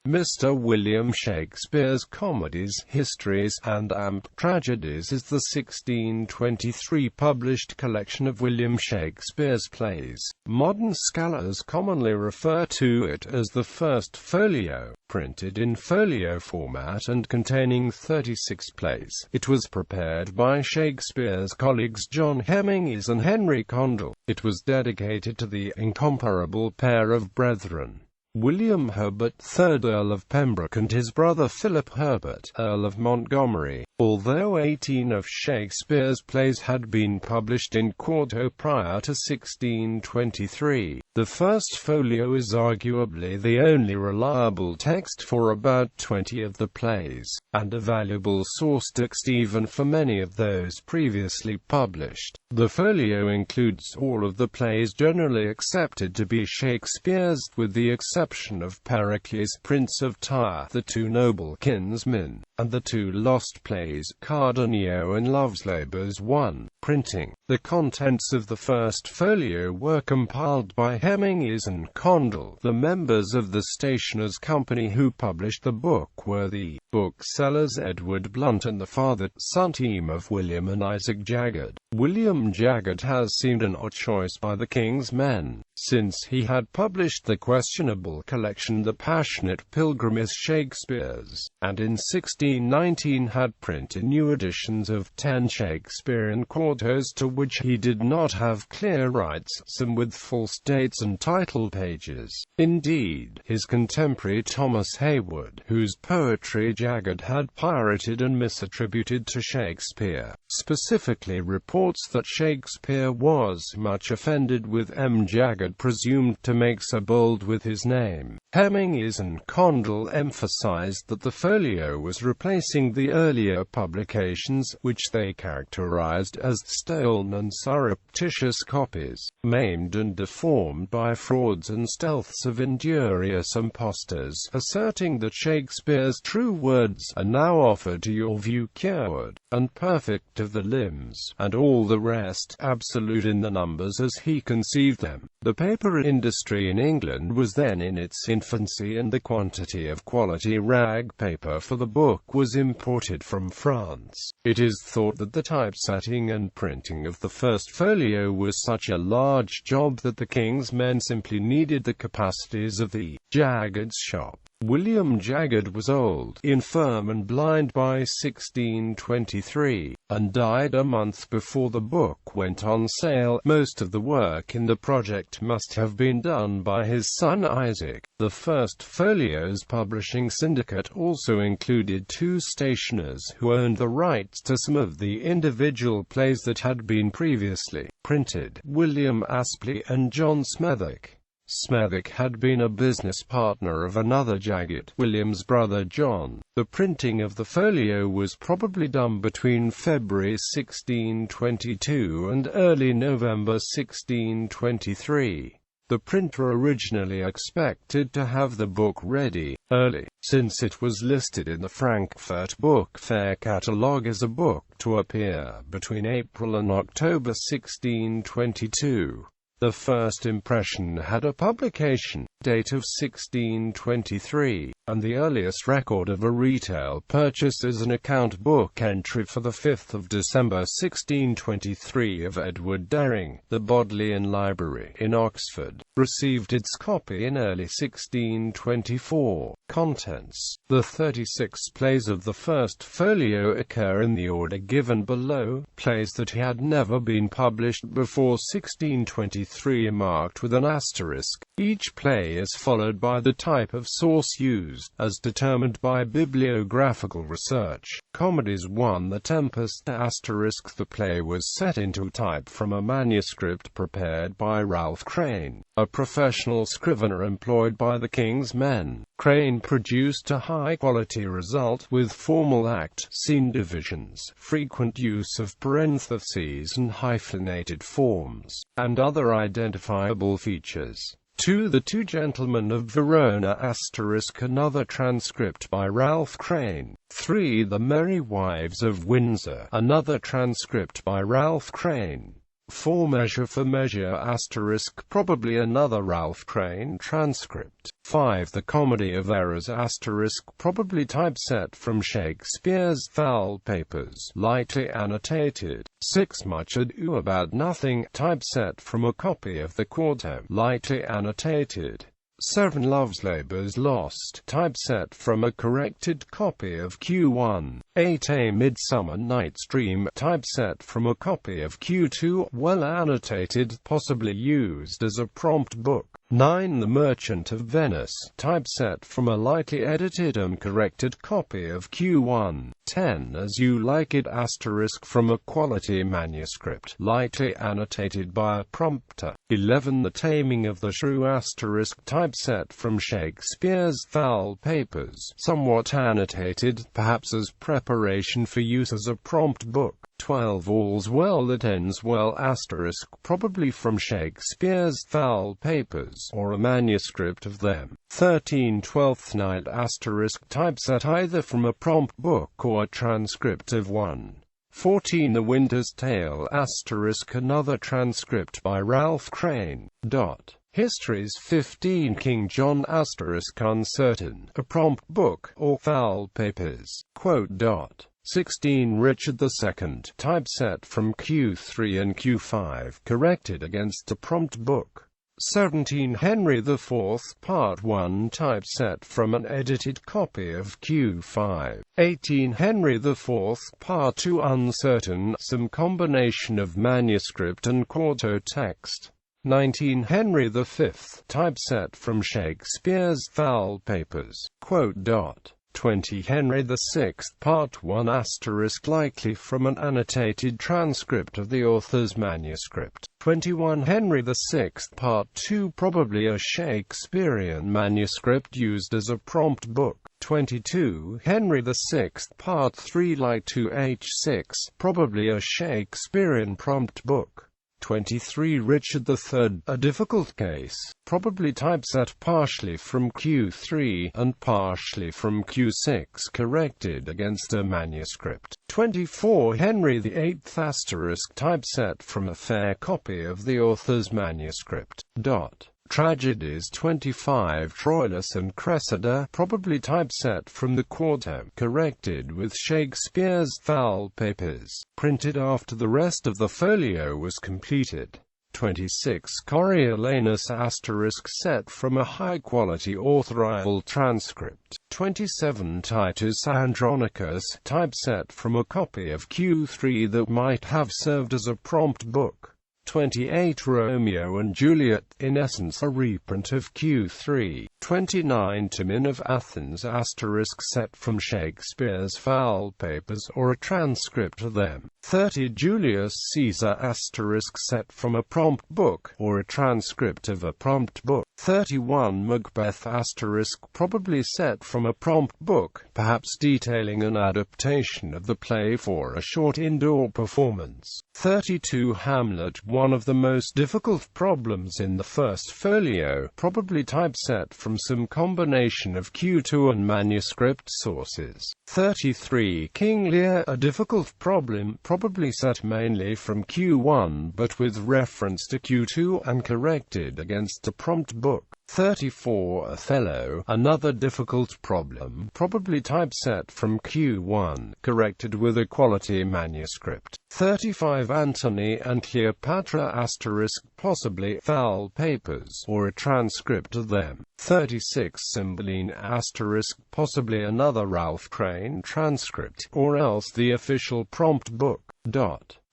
Mr. William Shakespeare's Comedies, Histories, and Tragedies is the 1623 published collection of William Shakespeare's plays. Modern scholars commonly refer to it as the First Folio, printed in folio format and containing 36 plays. It was prepared by Shakespeare's colleagues John Heminges and Henry Condell. It was dedicated to the incomparable pair of brethren, William Herbert, 3rd Earl of Pembroke, and his brother Philip Herbert, Earl of Montgomery. Although 18 of Shakespeare's plays had been published in quarto prior to 1623, the First Folio is arguably the only reliable text for about 20 of the plays, and a valuable source text even for many of those previously published. The folio includes all of the plays generally accepted to be Shakespeare's, with the exception of Pericles, Prince of Tyre, The Two Noble Kinsmen, and the two lost plays, Cardenio and Love's Labours 1. Printing. The contents of the First Folio were compiled by Heminges and Condell. The members of the Stationers' Company who published the book were the booksellers Edward Blunt and the father-son team of William and Isaac Jaggard. William Jaggard has seemed an odd choice by the King's men, since he had published the questionable collection The Passionate Pilgrim is Shakespeare's, and in 1619 had printed new editions of 10 Shakespearean quartos to which he did not have clear rights, some with false dates and title pages. Indeed, his contemporary Thomas Haywood, whose poetry Jaggard had pirated and misattributed to Shakespeare, specifically reports that Shakespeare was much offended with M. Jaggard presumed to make so bold with his name. Heminges and Condell emphasized that the folio was replacing the earlier publications, which they characterized as stolen and surreptitious copies, maimed and deformed by frauds and stealths of injurious impostors, asserting that Shakespeare's true words are now offered to your view cured and perfect of the limbs, and all the rest absolute in the numbers as he conceived them. The paper industry in England was then in its infancy, and the quantity of quality rag paper for the book was imported from France. It is thought that the typesetting and printing of the First Folio was such a large job that the King's men simply needed the capacities of the Jaggard's shop. William Jaggard was old, infirm and blind by 1623, and died a month before the book went on sale. Most of the work in the project must have been done by his son Isaac. The First Folio's publishing syndicate also included two stationers who owned the rights to some of the individual plays that had been previously printed, William Aspley and John Smethwick. Smethwick had been a business partner of another Jaggard, William's brother John. The printing of the folio was probably done between February 1622 and early November 1623. The printer originally expected to have the book ready early, since it was listed in the Frankfurt Book Fair catalogue as a book to appear between April and October 1622. The first impression had a publication date of 1623, and the earliest record of a retail purchase is an account book entry for the 5th of December 1623 of Edward Dering. The Bodleian Library in Oxford received its copy in early 1624. Contents. The 36 plays of the First Folio occur in the order given below. Plays that had never been published before 1623 are marked with an asterisk. Each play is followed by the type of source used, as determined by bibliographical research. Comedies 1. The Tempest *. The play was set into type from a manuscript prepared by Ralph Crane, a professional scrivener employed by the King's men. Crane produced a high-quality result with formal act, scene divisions, frequent use of parentheses and hyphenated forms, and other identifiable features. 2. The Two Gentlemen of Verona *. Another transcript by Ralph Crane. 3. The Merry Wives of Windsor. Another transcript by Ralph Crane. 4 Measure for measure *, probably another Ralph Crane transcript. 5 The Comedy of Errors *, probably typeset from Shakespeare's foul papers, lightly annotated. 6 Much Ado About Nothing, typeset from a copy of the Quarto, lightly annotated. 7 Love's Labour's Lost, typeset from a corrected copy of Q1. 8 A Midsummer Night's Dream, typeset from a copy of Q2, well annotated, possibly used as a prompt book. 9 The Merchant of Venice, typeset from a lightly edited and corrected copy of Q1. 10 As You Like It * from a quality manuscript, lightly annotated by a prompter. 11 The Taming of the Shrew * typeset from Shakespeare's foul papers, somewhat annotated, perhaps as preparation for use as a prompt book. 12 All's Well That Ends Well *, probably from Shakespeare's foul papers, or a manuscript of them. 13 Twelfth Night * typeset either from a prompt book or a transcript of one. 14 The Winter's Tale * another transcript by Ralph Crane. Histories. 15 King John * uncertain, a prompt book, or foul papers. 16 Richard II, typeset from Q3 and Q5, corrected against a prompt book. 17 Henry IV, Part 1, typeset from an edited copy of Q5. 18 Henry IV, Part 2, uncertain, some combination of manuscript and quarto text. 19 Henry V, typeset from Shakespeare's foul papers. 20 Henry VI, Part 1 * likely from an annotated transcript of the author's manuscript. 21 Henry VI, Part 2 probably a Shakespearean manuscript used as a prompt book. 22 Henry VI, Part 3 like 2H6, probably a Shakespearean prompt book. 23 Richard III, a difficult case, probably typeset partially from Q3 and partially from Q6, corrected against a manuscript. 24 Henry VIII * typeset from a fair copy of the author's manuscript. Tragedies. 25 Troilus and Cressida, probably typeset from the Quarto, corrected with Shakespeare's foul papers, printed after the rest of the folio was completed. 26 Coriolanus * set from a high-quality authorial transcript. 27 Titus Andronicus, typeset from a copy of Q3 that might have served as a prompt book. 28 Romeo and Juliet, in essence a reprint of Q3. 29 Timon of Athens * set from Shakespeare's foul papers or a transcript of them. 30 Julius Caesar * set from a prompt book, or a transcript of a prompt book. 31 Macbeth * probably set from a prompt book, perhaps detailing an adaptation of the play for a short indoor performance. 32 Hamlet, one of the most difficult problems in the First Folio, probably typeset from some combination of Q2 and manuscript sources. 33 King Lear, a difficult problem, probably set mainly from Q1 but with reference to Q2 and corrected against a prompt book. 34 Othello, another difficult problem, probably typeset from Q1, corrected with a quality manuscript. 35 Antony and Cleopatra *, possibly foul papers, or a transcript of them. 36 Cymbeline *, possibly another Ralph Crane transcript, or else the official prompt book.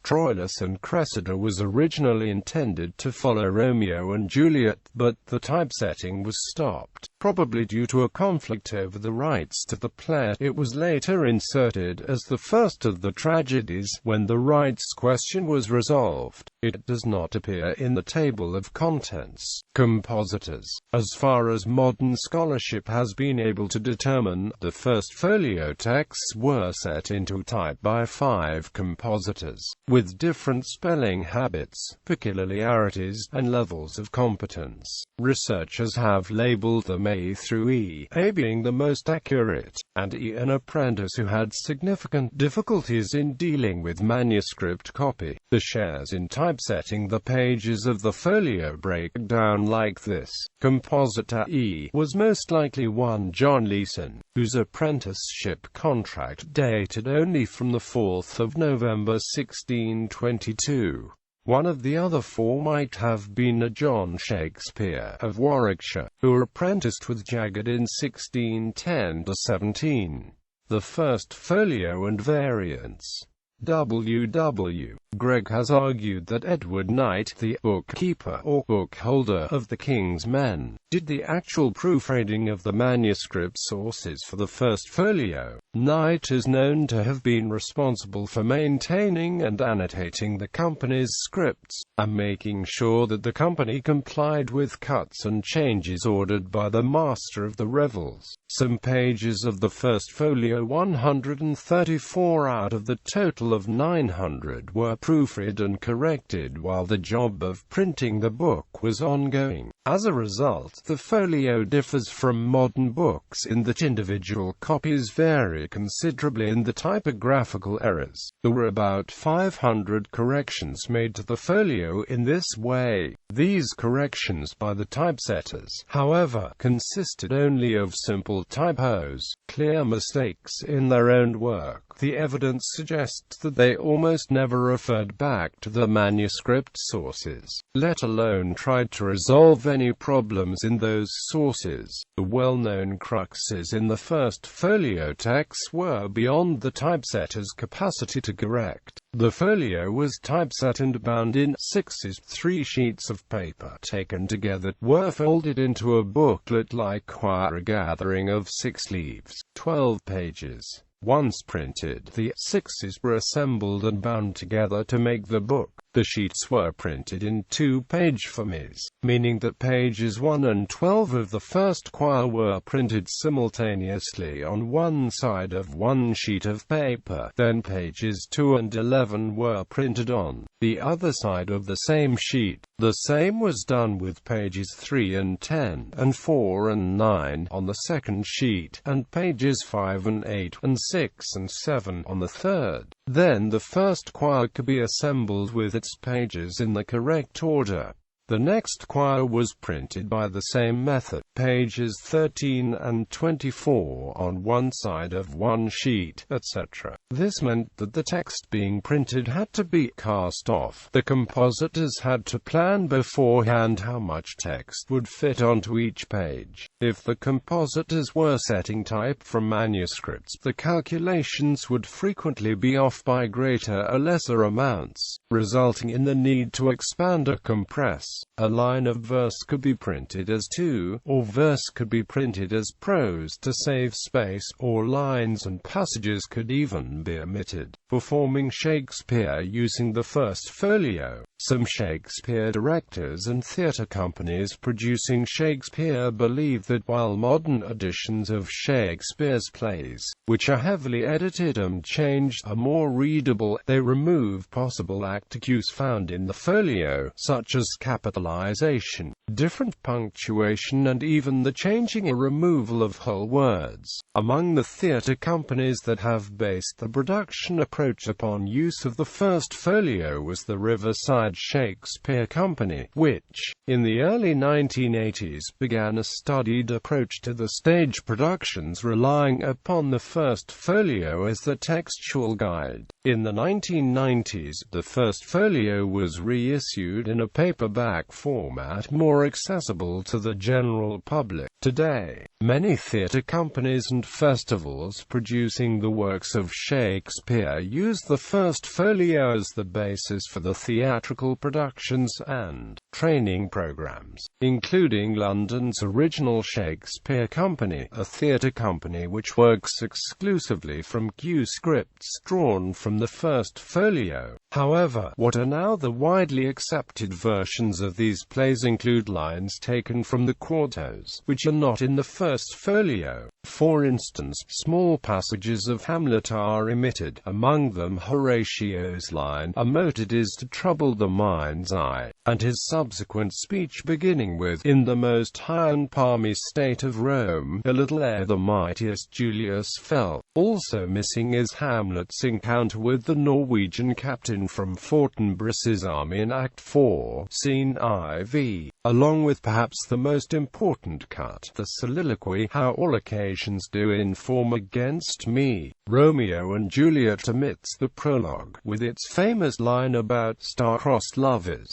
Troilus and Cressida was originally intended to follow Romeo and Juliet, but the typesetting was stopped, probably due to a conflict over the rights to the play. It was later inserted as the first of the tragedies when the rights question was resolved. It does not appear in the table of contents. Compositors. As far as modern scholarship has been able to determine, the First Folio texts were set into type by 5 compositors. with different spelling habits, peculiarities, and levels of competence. Researchers have labeled them A through E, A being the most accurate, and E an apprentice who had significant difficulties in dealing with manuscript copy. The shares in typesetting the pages of the folio break down like this. Compositor E was most likely one John Leeson, whose apprenticeship contract dated only from the 4th of November 1622. One of the other four might have been a John Shakespeare of Warwickshire, who apprenticed with Jagged in 1610–17. The First Folio and Variants. W.W. Gregg has argued that Edward Knight, the bookkeeper or bookholder of the King's Men, did the actual proofreading of the manuscript sources for the First Folio. Knight is known to have been responsible for maintaining and annotating the company's scripts, and making sure that the company complied with cuts and changes ordered by the Master of the Revels. Some pages of the First Folio, 134 out of the total of 900, were proofread and corrected while the job of printing the book was ongoing. As a result, the folio differs from modern books in that individual copies vary considerably in the typographical errors. There were about 500 corrections made to the folio in this way. These corrections by the typesetters, however, consisted only of simple typos, clear mistakes in their own work. The evidence suggests that they almost never referred back to the manuscript sources, let alone tried to resolve any problems in those sources. The well-known cruxes in the First Folio texts were beyond the typesetter's capacity to correct. The folio was typeset and bound in sixes. 3 sheets of paper taken together were folded into a booklet-like quire gathering of 6 leaves, 12 pages. Once printed, the sixes were assembled and bound together to make the book. The sheets were printed in 2-page formes, meaning that pages 1 and 12 of the first quire were printed simultaneously on one side of one sheet of paper. Then pages 2 and 11 were printed on the other side of the same sheet. The same was done with pages 3 and 10, and 4 and 9 on the second sheet, and pages 5 and 8, and 6 and 7 on the third. Then the first quire could be assembled with its pages in the correct order. The next quire was printed by the same method, pages 13 and 24 on one side of one sheet, etc. This meant that the text being printed had to be cast off. The compositors had to plan beforehand how much text would fit onto each page. If the compositors were setting type from manuscripts, the calculations would frequently be off by greater or lesser amounts, resulting in the need to expand or compress. A line of verse could be printed as 2, or verse could be printed as prose to save space, or lines and passages could even be omitted. Performing Shakespeare using the First Folio. Some Shakespeare directors and theatre companies producing Shakespeare believe that while modern editions of Shakespeare's plays, which are heavily edited and changed, are more readable, they remove possible actor cues found in the folio, such as capitalization, different punctuation, and even the changing or removal of whole words. Among the theatre companies that have based the production approach upon use of the First Folio was the Riverside Shakespeare Company, which, in the early 1980s, began a studied approach to the stage productions relying upon the First Folio as the textual guide. In the 1990s, the First Folio was reissued in a paperback format more accessible to the general public. Today, many theatre companies and festivals producing the works of Shakespeare use the First Folio as the basis for the theatrical productions and training programs, including London's Original Shakespeare Company, a theatre company which works exclusively from cue scripts drawn from the First Folio. However, what are now the widely accepted versions of these plays include lines taken from the quartos, which are not in the First Folio. For instance, small passages of Hamlet are omitted, among them Horatio's line, "A moted is to trouble the mind's eye," and his subsequent speech beginning with, "In the most high and palmy state of Rome, a little ere the mightiest Julius fell." Also missing is Hamlet's encounter with the Norwegian captain from Fortinbris's army in Act 4, Scene IV, along with perhaps the most important cut, the soliloquy, "How all occasions do inform against me." Romeo and Juliet omits the prologue, with its famous line about star-crossed lovers.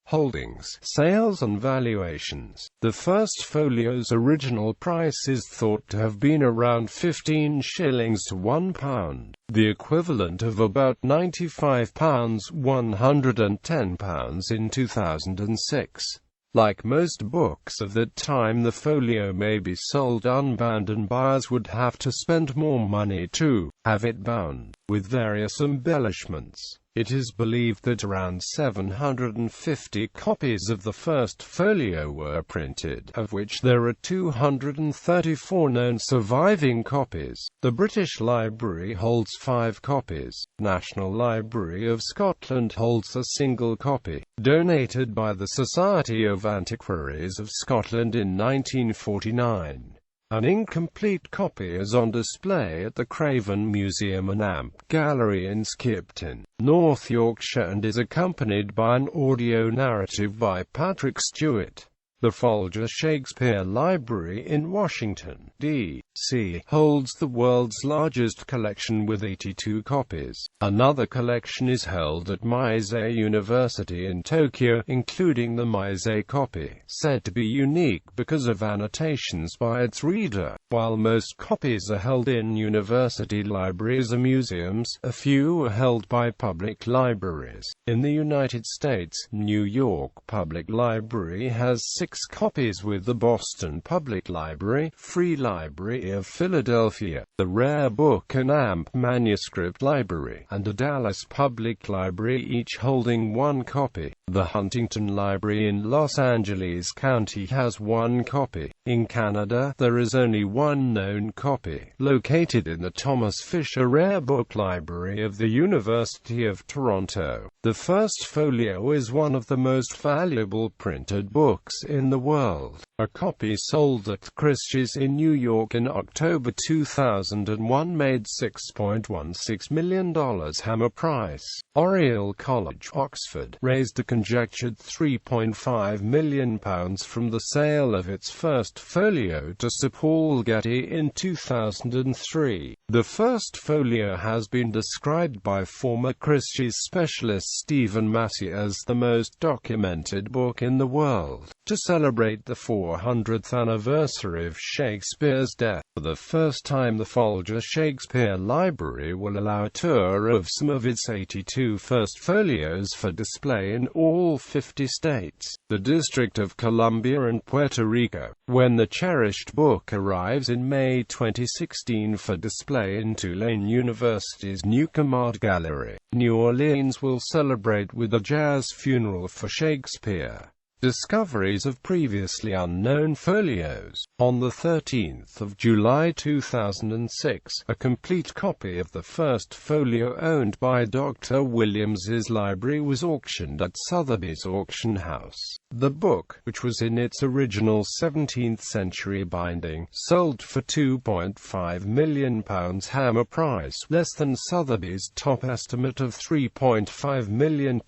Holdings, sales and valuations. The First Folio's original price is thought to have been around 15 shillings to £1, the equivalent of about £95, £110 in 2006. Like most books of that time, the folio may be sold unbound and buyers would have to spend more money to have it bound, with various embellishments. It is believed that around 750 copies of the First Folio were printed, of which there are 234 known surviving copies. The British Library holds 5 copies. National Library of Scotland holds a single copy, donated by the Society of Antiquaries of Scotland in 1949. An incomplete copy is on display at the Craven Museum and Amp Gallery in Skipton, North Yorkshire, and is accompanied by an audio narrative by Patrick Stewart. The Folger Shakespeare Library in Washington, D.C., holds the world's largest collection with 82 copies. Another collection is held at Meisei University in Tokyo, including the Meisei copy, said to be unique because of annotations by its reader. While most copies are held in university libraries or museums, a few are held by public libraries. In the United States, New York Public Library has 6 copies, with the Boston Public Library, Free Library of Philadelphia, the Rare Book and Amp Manuscript Library, and a Dallas Public Library, each holding 1 copy. The Huntington Library in Los Angeles County has 1 copy. In Canada, there is only 1 known copy, located in the Thomas Fisher Rare Book Library of the University of Toronto. The First Folio is one of the most valuable printed books in the world. A copy sold at Christie's in New York in October 2001 made $6.16 million hammer price. Oriel College, Oxford, raised a conjectured £3.5 million from the sale of its First Folio to Sir Paul Getty in 2003. The First Folio has been described by former Christie's specialist Stephen Massey as the most documented book in the world. To celebrate the 400th anniversary of Shakespeare's death, for the first time the Folger Shakespeare Library will allow a tour of some of its 82 First Folios for display in all 50 states, the District of Columbia and Puerto Rico. When the cherished book arrives in May 2016 for display in Tulane University's Newcomb Art Gallery, New Orleans will celebrate with a jazz funeral for Shakespeare. Discoveries of previously unknown folios. On the 13th of July 2006, a complete copy of the First Folio owned by Dr. Williams's library was auctioned at Sotheby's auction house. The book, which was in its original 17th-century binding, sold for £2.5 million hammer price, less than Sotheby's top estimate of £3.5 million.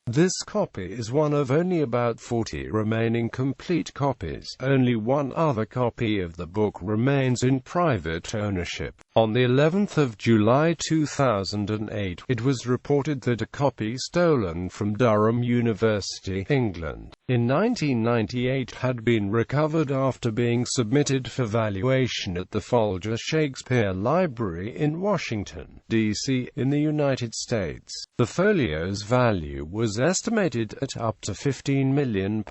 This copy is one of only about 40 remaining complete copies. Only one other copy of the book remains in private ownership. On the 11th of July 2008, it was reported that a copy stolen from Durham University, England, in 1998 had been recovered after being submitted for valuation at the Folger Shakespeare Library in Washington, D.C., in the United States. The folio's value was estimated at up to £15 million.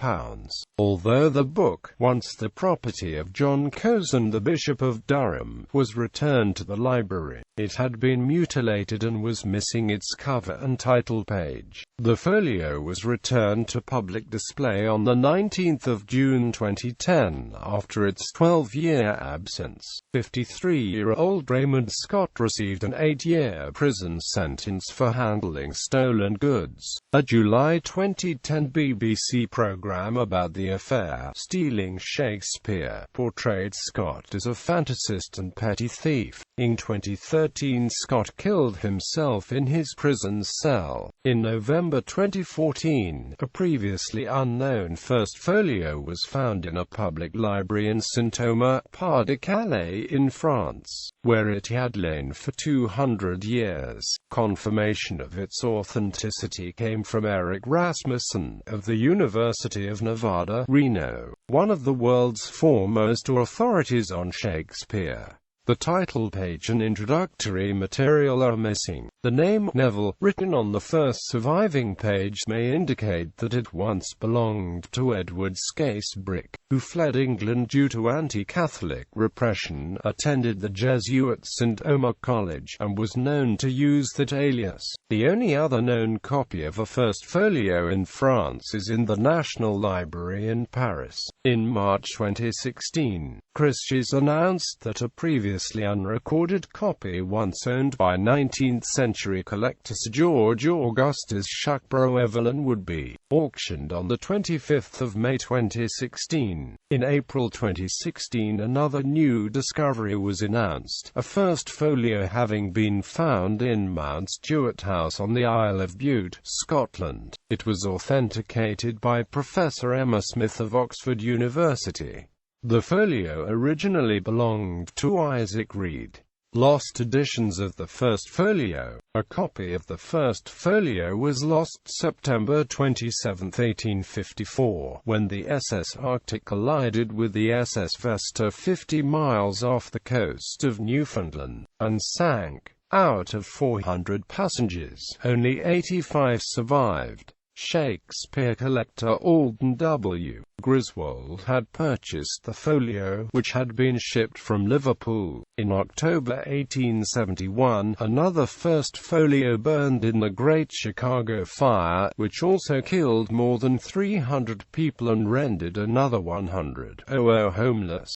Although the book, once the property of John Cozen, the Bishop of Durham, was returned to the library. It had been mutilated and was missing its cover and title page. The folio was returned to public display on the 19th of June 2010, after its 12-year absence. 53-year-old Raymond Scott received an 8-year prison sentence for handling stolen goods. A July 2010 BBC programme about the affair, Stealing Shakespeare, portrayed Scott as a fantasist and petty thief. In 2013, Scott killed himself in his prison cell. In November 2014, a previously unknown First Folio was found in a public library in Saint-Omer, Pas-de-Calais in France, where it had lain for 200 years. Confirmation of its authenticity came from Eric Rasmussen, of the University of Nevada, Reno, one of the world's foremost authorities on Shakespeare. The title page and introductory material are missing. The name Neville, written on the first surviving page, may indicate that it once belonged to Edward Scacebrick, who fled England due to anti-Catholic repression, attended the Jesuit St. Omer College, and was known to use that alias. The only other known copy of a First Folio in France is in the National Library in Paris. In March 2016, Christie's announced that a previously unrecorded copy once owned by 19th-century collector Sir George Augustus Shuckburgh-Evelyn would be auctioned on the 25th of May 2016. In April 2016, another new discovery was announced, a First Folio having been found in Mount Stuart House on the Isle of Bute, Scotland. It was authenticated by Professor Emma Smith of Oxford University. The folio originally belonged to Isaac Reed. Lost editions of the First Folio. A copy of the First Folio was lost September 27, 1854, when the SS Arctic collided with the SS Vesta 50 miles off the coast of Newfoundland, and sank. Out of 400 passengers, only 85 survived. Shakespeare collector Alden W. Griswold had purchased the folio, which had been shipped from Liverpool. In October 1871, another First Folio burned in the Great Chicago Fire, which also killed more than 300 people and rendered another 100 homeless.